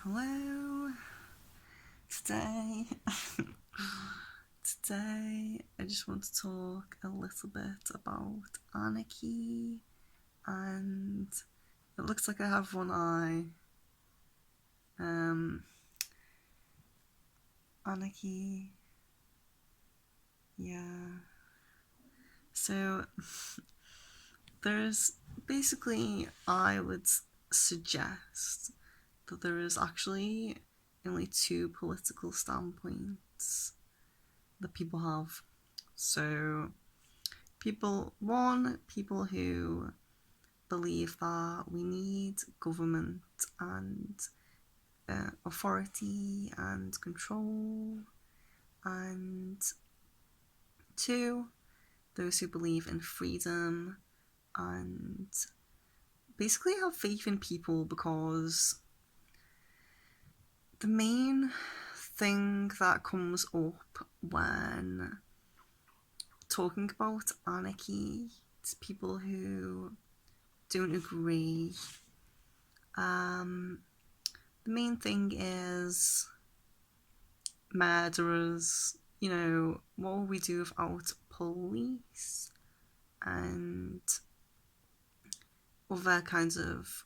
Hello. Today, today I just want to talk a little bit about Anarchy, and it looks like I have one eye. Um, Anarchy, yeah. So there's basically, I would suggest that there is actually only two political standpoints that people have. So people who believe that we need government and authority and control, and two, those who believe in freedom and basically have faith in people, because the main thing that comes up when talking about anarchy to people who don't agree, um, the main thing is murderers. What will we do without police and other kinds of,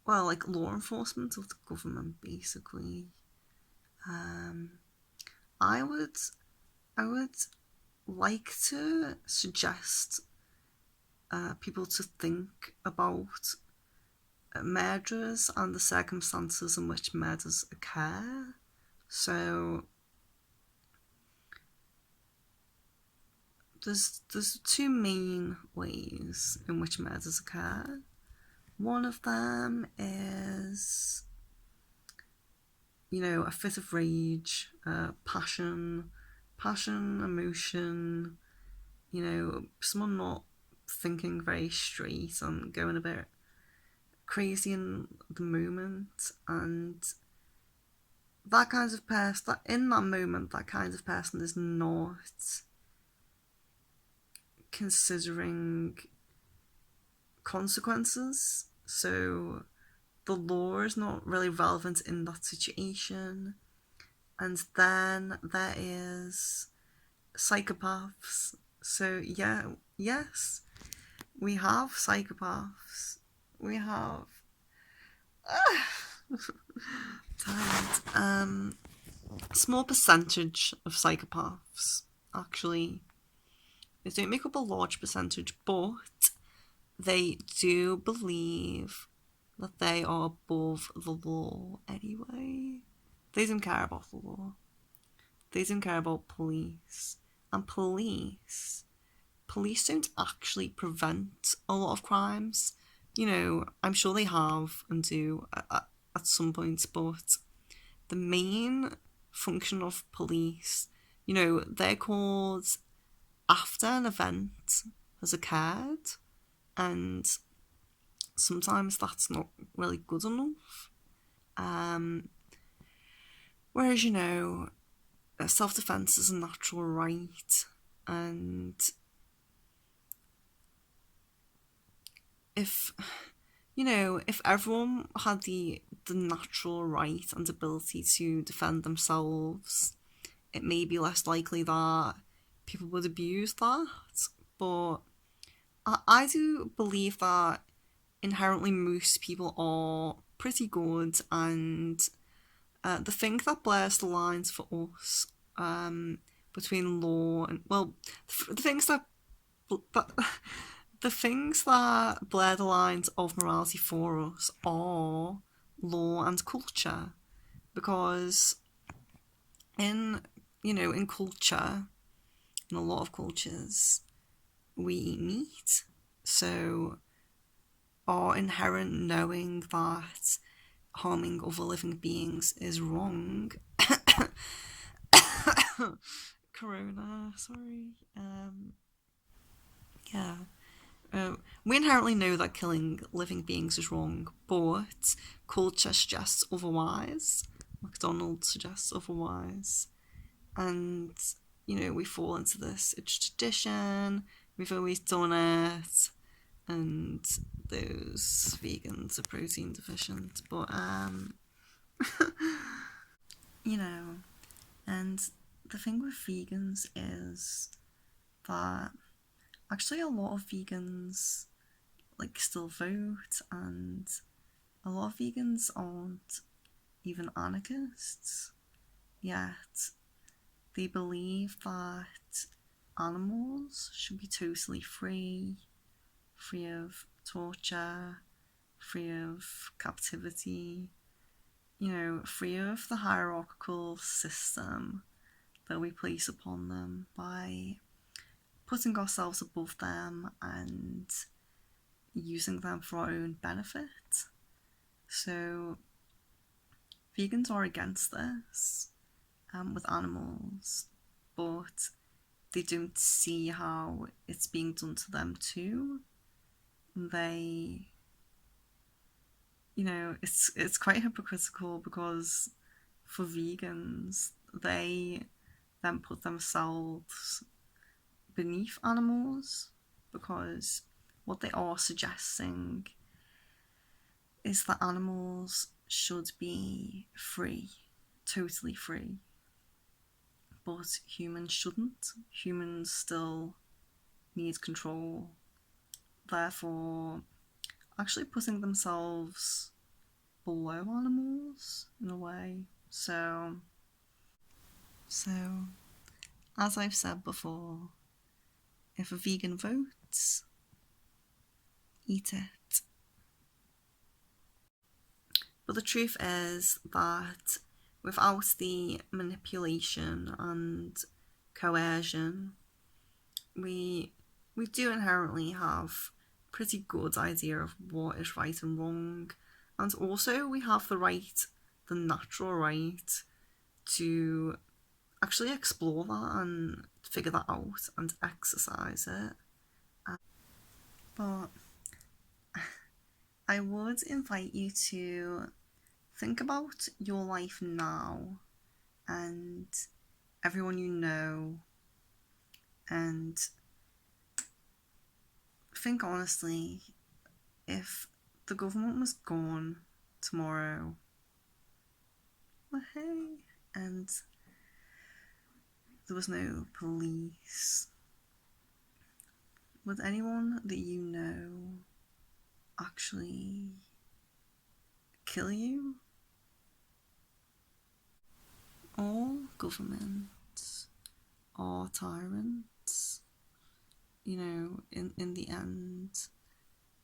well, like law enforcement of the government, basically. Um, I would, I would like to suggest people to think about murders and the circumstances in which murders occur. So there's two main ways in which murders occur. One of them is, a fit of rage, passion, emotion. Someone not thinking very straight and going a bit crazy in the moment, and that kind of person, that in that moment, that kind of person is not considering consequences. So the law is not really relevant in that situation. And then there is psychopaths. So yeah, yes, we have psychopaths. We have small percentage of psychopaths actually. They don't make up a large percentage, but they do believe that they are above the law anyway. They don't care about the law. They don't care about police. And police don't actually prevent a lot of crimes. I'm sure they have and do at some points, but the main function of police, they're called after an event has occurred, and sometimes that's not really good enough. Whereas, self defense is a natural right, and if if everyone had the natural right and ability to defend themselves, it may be less likely that people would abuse that. But I do believe that inherently most people are pretty good, and the thing that blurs the lines for us, between law and, well, the things that the things that blur the lines of morality for us are law and culture, because in in culture, in a lot of cultures, we eat meat, so our inherent knowing that harming other living beings is wrong. Corona, sorry. Yeah. We inherently know that killing living beings is wrong, but culture suggests otherwise. McDonald's suggests otherwise. And, we fall into this. It's tradition, we've always done it, and those vegans are protein deficient. But, You know, and the thing with vegans is that actually a lot of vegans like still vote, and a lot of vegans aren't even anarchists, yet they believe that animals should be totally free, free of torture, free of captivity, free of the hierarchical system that we place upon them by putting ourselves above them and using them for our own benefit. So, vegans are against this with animals, but they don't see how it's being done to them too. They, it's quite hypocritical because for vegans, they then put themselves beneath animals because what they are suggesting is that animals should be free, totally free, but humans shouldn't. Humans still need control, therefore, actually putting themselves below animals in a way. So as I've said before, if a vegan votes, eat it. But the truth is that without the manipulation and coercion, we we do inherently have a pretty good idea of what is right and wrong, and also we have the natural right to actually explore that and figure that out and exercise it. But I would invite you to think about your life now and everyone you know, and think honestly, if the government was gone tomorrow, well, hey, and there was no police, would anyone that you know actually kill you? All governments are tyrants. In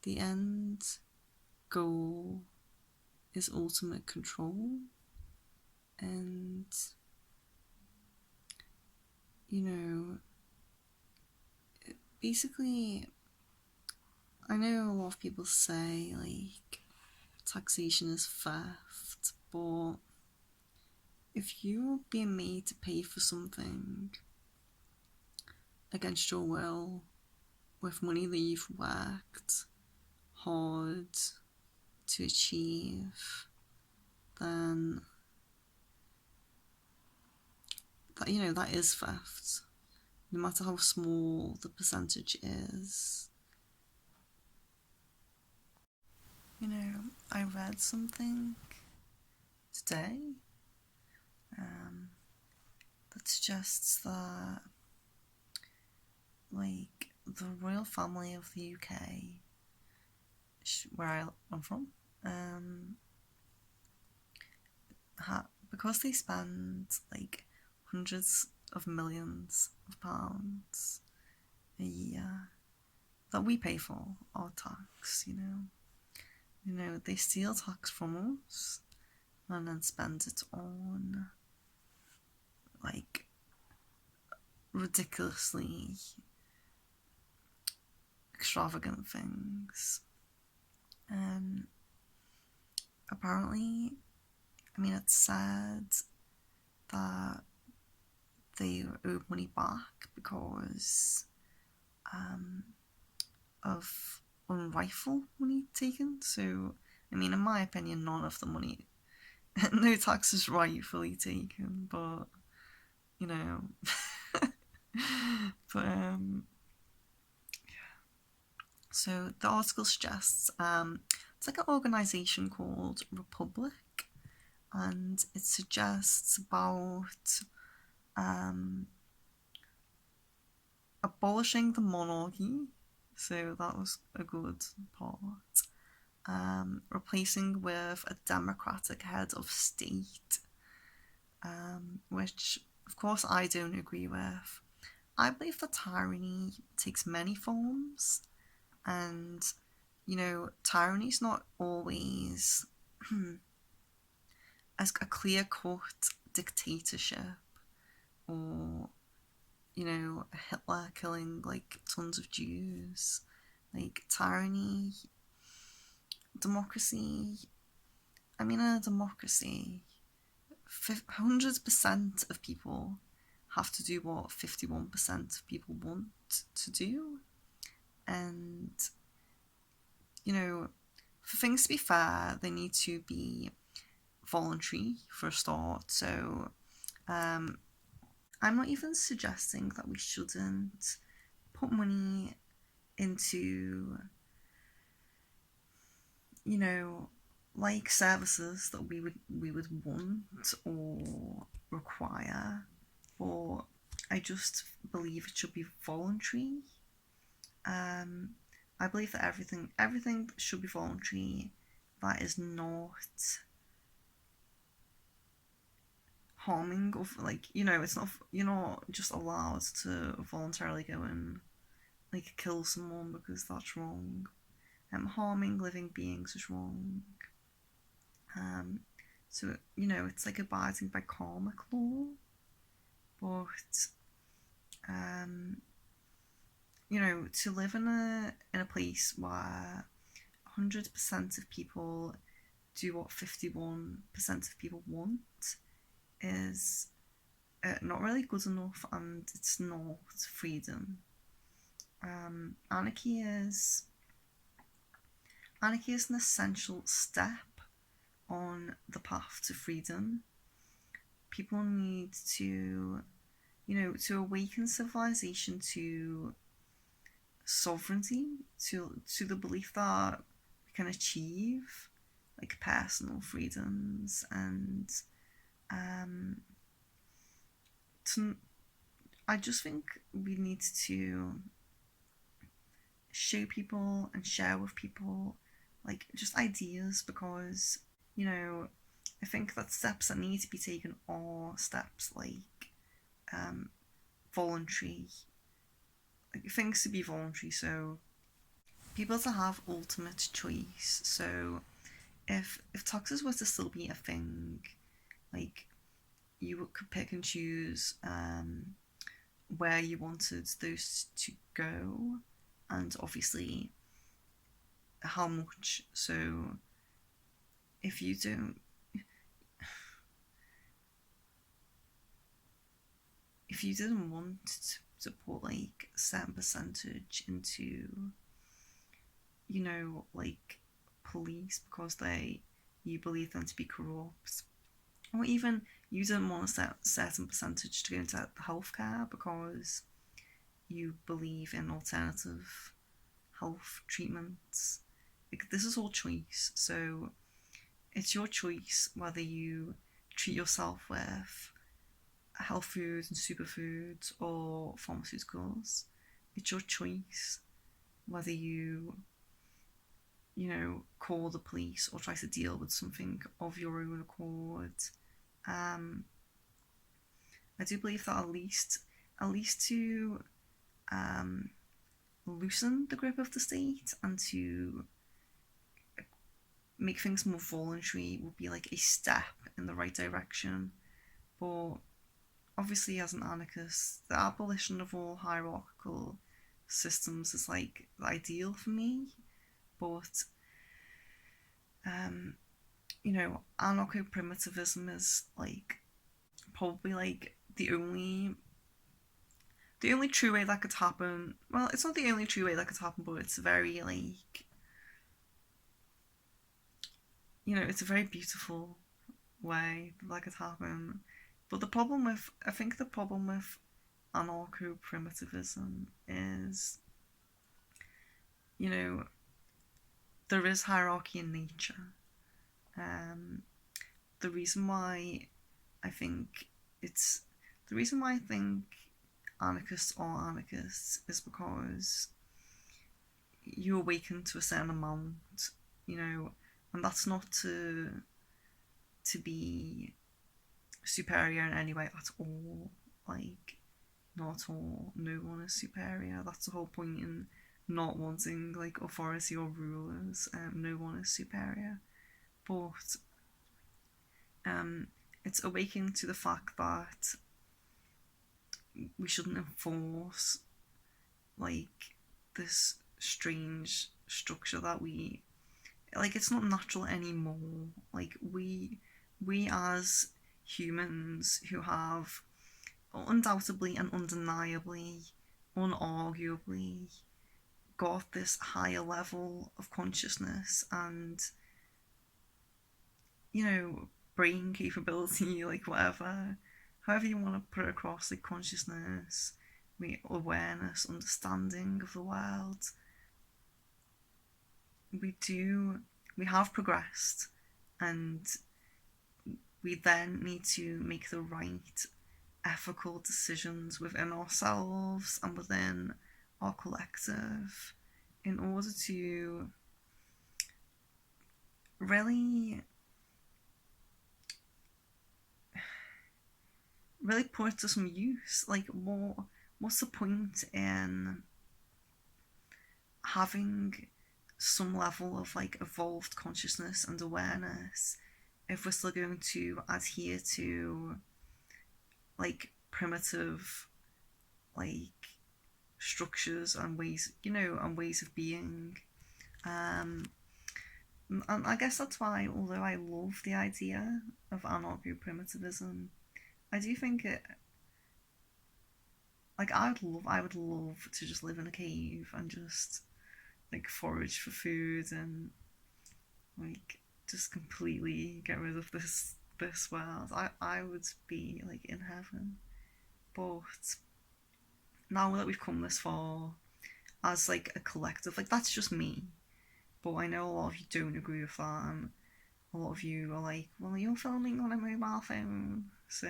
the end goal is ultimate control. And, you know, basically, I know a lot of people say, like, taxation is theft, but if you're being made to pay for something against your will with money that you've worked hard to achieve, then that is theft, no matter how small the percentage is. I read something today um, that suggests that, like, the royal family of the UK, where I'm from, because they spend like hundreds of millions of pounds a year that we pay for our tax, they steal tax from us and then spend it on like ridiculously extravagant things. And apparently, it's sad that they owe money back because of unrightful money taken. So, in my opinion, none of the money, no tax is rightfully taken, but, you know, but, so the article suggests, it's like an organisation called Republic, and it suggests about um, abolishing the monarchy. So that was a good part. Replacing with a democratic head of state, which of course I don't agree with. I believe that tyranny takes many forms, and tyranny's not always as a clear cut dictatorship or Hitler killing like tons of Jews. Like tyranny, democracy. I mean, in a democracy, 100% of people have to do what 51% of people want to do. And, for things to be fair, they need to be voluntary for a start. So, I'm not even suggesting that we shouldn't put money into, like services that we would want or require, but I just believe it should be voluntary. Um, I believe that everything should be voluntary. That is not harming of it's not you're not just allowed to voluntarily go and like kill someone because that's wrong. Harming living beings is wrong. Um, so it's like abiding by karmic law, but um, to live in a place where 100% of people do what 51% of people want is not really good enough, and it's not freedom. Anarchy is an essential step on the path to freedom. People need to awaken civilization to sovereignty, to the belief that we can achieve like personal freedoms, and to I just think we need to show people and share with people like just ideas, because I think that steps that need to be taken are steps like voluntary, like things to be voluntary, so people to have ultimate choice. So if taxes were to still be a thing, like you could pick and choose where you wanted those to go, and obviously how much. So if you don't if you didn't want to put like a certain percentage into like police because you believe them to be corrupt, or even you didn't want a certain percentage to go into healthcare because you believe in alternative health treatments. Like, this is all choice, so it's your choice whether you treat yourself with health foods and superfoods or pharmaceuticals. It's your choice whether call the police or try to deal with something of your own accord. I do believe that at least to loosen the grip of the state and to make things more voluntary would be like a step in the right direction. But obviously, as an anarchist, the abolition of all hierarchical systems is like the ideal for me. But anarcho-primitivism is like probably like the only true way that could happen. Well, it's not the only true way that could happen, but it's very like it's a very beautiful way that could happen. But I think the problem with anarcho primitivism is, you know, there is hierarchy in nature. Um, the reason why I think it's the reason why I think anarchists are anarchists is because you awaken to a certain amount, you know, and that's not to be superior in any way at all. Like, not at all. No one is superior. That's the whole point in not wanting like authority or rulers. No one is superior, but um, it's awakening to the fact that we shouldn't enforce like this strange structure that we like. It's not natural anymore. Like we as humans who have undoubtedly and undeniably, unarguably got this higher level of consciousness and, you know, brain capability, like whatever, however you want to put it across, like consciousness, awareness, understanding of the world. We have progressed, and we then need to make the right ethical decisions within ourselves and within our collective in order to really put it to some use. Like, what's the point in having some level of like evolved consciousness and awareness if we're still going to adhere to like primitive like structures and ways, you know, and ways of being. um and I guess that's why, although I love the idea of anarcho-primitivism, I do think it, like, I would love to just live in a cave and just like forage for food and like just completely get rid of this world. I would be like in heaven. But now that we've come this far as like a collective, like that's just me. But I know a lot of you don't agree with that, and a lot of you are like, well, you're filming on a mobile phone, so,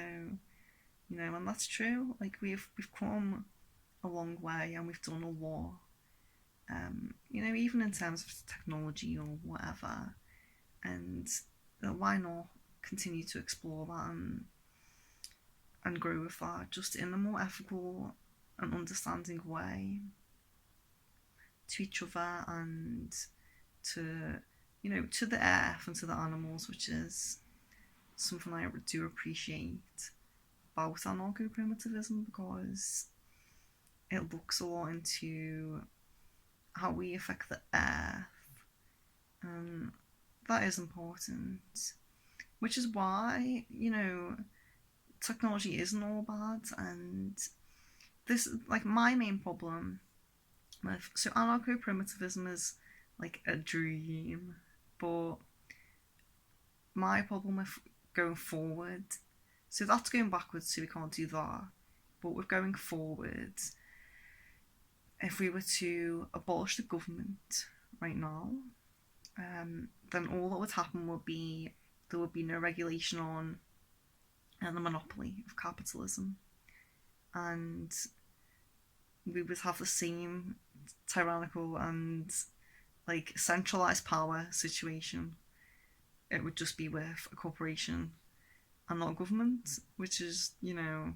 you know, and that's true. Like we've come a long way and we've done a lot. You know, even in terms of technology or whatever, and why not continue to explore that and grow with that, just in a more ethical and understanding way to each other and to, you know, to the earth and to the animals, which is something I do appreciate about anarcho-primitivism, because it looks a lot into how we affect the earth, and that is important. Which is why, you know, technology isn't all bad, and this, like, my main problem with, so anarcho-primitivism is like a dream, but my problem with going forward, so that's going backwards, so we can't do that, but with going forward, if we were to abolish the government right now, then all that would happen would be there would be no regulation on the monopoly of capitalism, and we would have the same tyrannical and like centralized power situation. It would just be with a corporation and not a government, which is, you know,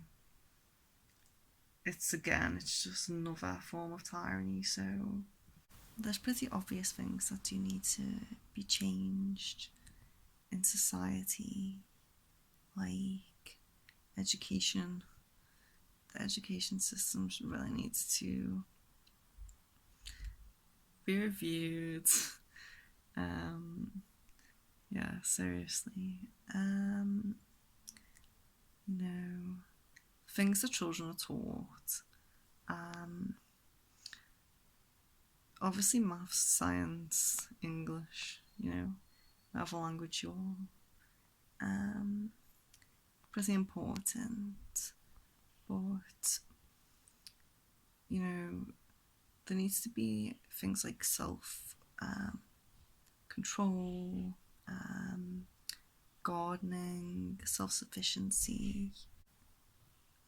it's just another form of tyranny. So there's pretty obvious things that do need to be changed in society, like education. The education system really needs to be reviewed. Yeah, seriously. You know, things that children are taught. Obviously, maths, science, English. You know, whatever language you're. Pretty important, but, you know, there needs to be things like self control, gardening, self sufficiency,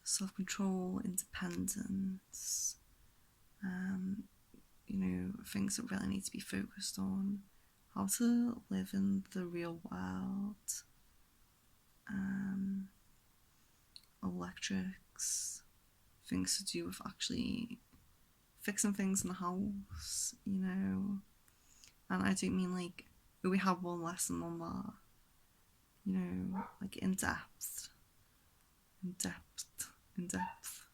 self control, independence, um, things that really need to be focused on, how to live in the real world, um, electrics, things to do with actually fixing things in the house, And I don't mean like we have one lesson on that, like in depth, in depth, in depth.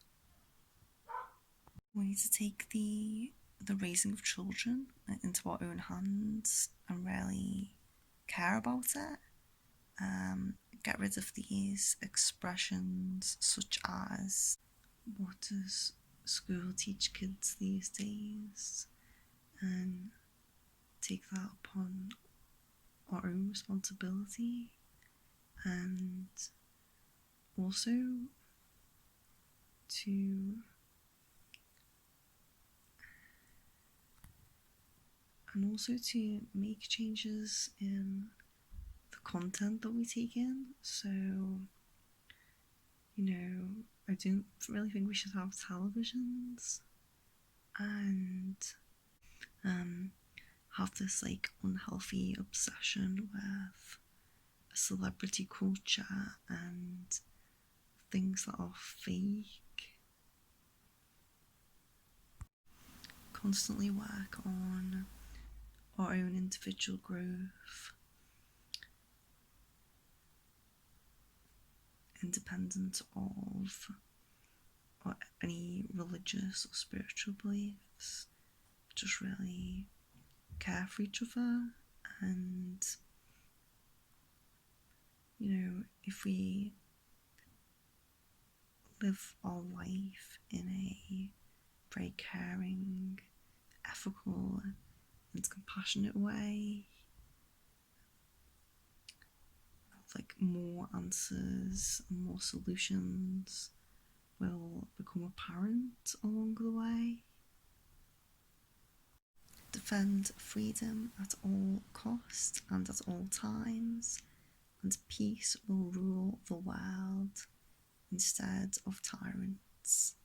We need to take the raising of children into our own hands and really care about it. Get rid of these expressions such as, what does school teach kids these days? And take that upon our own responsibility, and also to make changes in the content that we take in. So, I don't really think we should have televisions and have this like unhealthy obsession with celebrity culture and things that are fake. Constantly work on our own individual growth, independent of any religious or spiritual beliefs. Just really care for each other, and if we live our life in a very caring, ethical and compassionate way, like more answers and more solutions will become apparent along the way. Defend freedom at all costs and at all times, and peace will rule the world instead of tyrants.